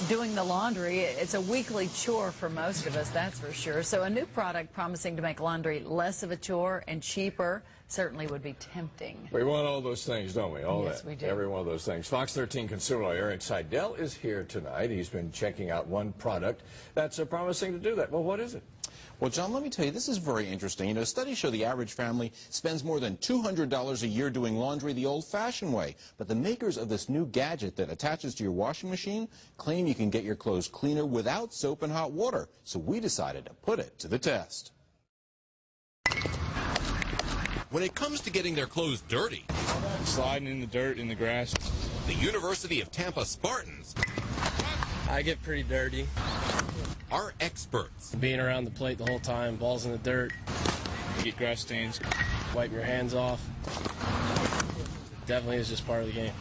doing the laundry. It's a weekly chore for most of us, that's for sure. So a new product promising to make laundry less of a chore and cheaper certainly would be tempting. We want all those things, don't we? Yes, we do. Every one of those things. Fox 13 consumer lawyer Eric Seidel is here tonight. He's been checking out one product that's promising to do that. Well, what is it? Well, John, let me tell you, this is very interesting. You know, studies show the average family spends more than $200 a year doing laundry the old-fashioned way. But the makers of this new gadget that attaches to your washing machine claim you can get your clothes cleaner without soap and hot water. So we decided to put it to the test. When it comes to getting their clothes dirty, sliding in the dirt, in the grass. The University of Tampa Spartans I get pretty dirty. Are experts. Being around the plate the whole time, balls in the dirt. You get grass stains. Wipe your hands off. Definitely is just part of the game.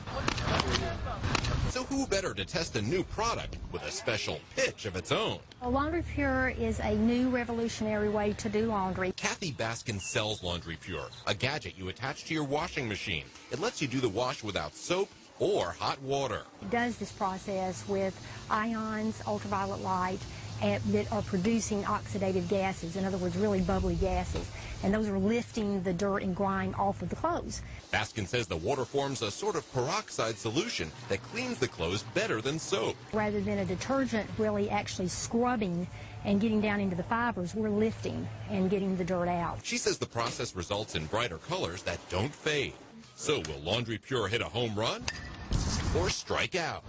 So who better to test a new product with a special pitch of its own? LaundryPure is a new revolutionary way to do laundry. Kathy Baskin sells LaundryPure, a gadget you attach to your washing machine. It lets you do the wash without soap or hot water. It does this process with ions, ultraviolet light, that are producing oxidative gases, in other words, really bubbly gases, and those are lifting the dirt and grime off of the clothes. Baskin says the water forms a sort of peroxide solution that cleans the clothes better than soap. Rather than a detergent really actually scrubbing and getting down into the fibers, we're lifting and getting the dirt out. She says the process results in brighter colors that don't fade. So will LaundryPure hit a home run or strike out?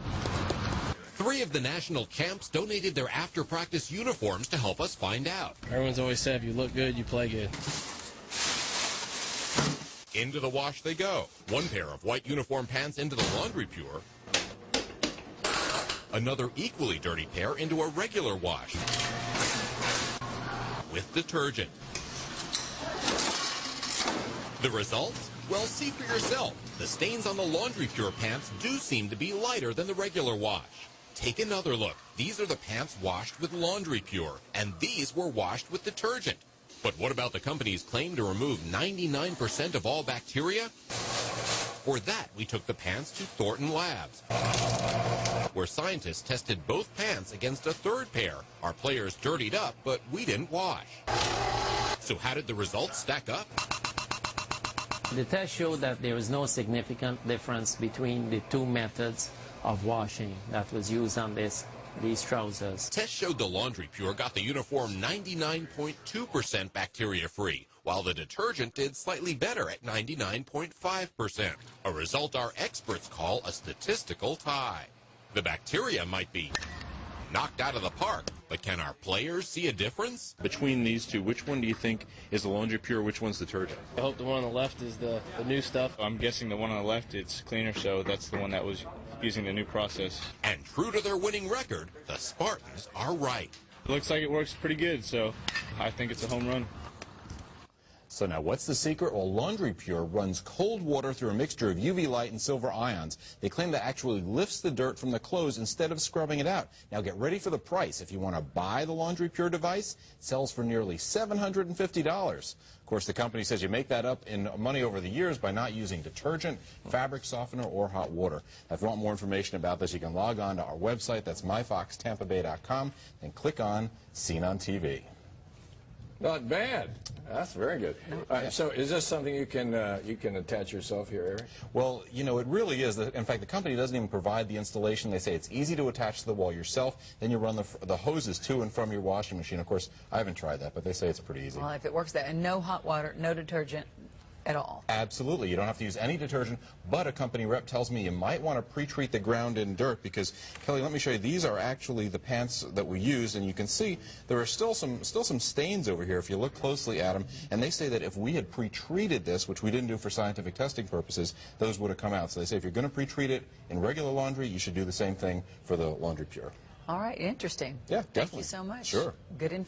3 of the national champs donated their after-practice uniforms to help us find out. Everyone's always said if you look good, you play good. Into the wash they go. One pair of white uniform pants into the LaundryPure. Another equally dirty pair into a regular wash with detergent. The result? Well, see for yourself. The stains on the LaundryPure pants do seem to be lighter than the regular wash. Take another look. These are the pants washed with LaundryPure, and these were washed with detergent. But what about the company's claim to remove 99% of all bacteria? For that, we took the pants to Thornton Labs, where scientists tested both pants against a third pair. Our players dirtied up, but we didn't wash. So how did the results stack up? The test showed that there was no significant difference between the two methods of washing that was used on these trousers. Tests showed the LaundryPure got the uniform 99.2% bacteria-free, while the detergent did slightly better at 99.5%, a result our experts call a statistical tie. The bacteria might be knocked out of the park, but can our players see a difference? Between these two, which one do you think is the LaundryPure, which one's detergent? I hope the one on the left is the new stuff. I'm guessing the one on the left, it's cleaner, so that's the one that was using the new process. And true to their winning record, the Spartans are right. It looks like it works pretty good, so I think it's a home run. So now what's the secret? Well, LaundryPure runs cold water through a mixture of UV light and silver ions. They claim that actually lifts the dirt from the clothes instead of scrubbing it out. Now get ready for the price. If you want to buy the LaundryPure device, it sells for nearly $750. Of course, the company says you make that up in money over the years by not using detergent, fabric softener, or hot water. If you want more information about this, you can log on to our website. That's myfoxtampabay.com and click on Seen on TV. Not bad. That's very good. So is this something you can attach yourself here, Eric? Well, you know, it really is. In fact, the company doesn't even provide the installation. They say it's easy to attach to the wall yourself. Then you run the hoses to and from your washing machine. Of course, I haven't tried that, but they say it's pretty easy. Well, if it works that, and no hot water, no detergent at all. Absolutely. You don't have to use any detergent, but a company rep tells me you might want to pre-treat the ground in dirt because, Kelly, let me show you. These are actually the pants that we use, and you can see there are still some stains over here if you look closely at them, and they say that if we had pre-treated this, which we didn't do for scientific testing purposes, those would have come out. So they say if you're going to pre-treat it in regular laundry, you should do the same thing for the LaundryPure. All right, interesting. Yeah, definitely. Thank you so much. Sure. Good information.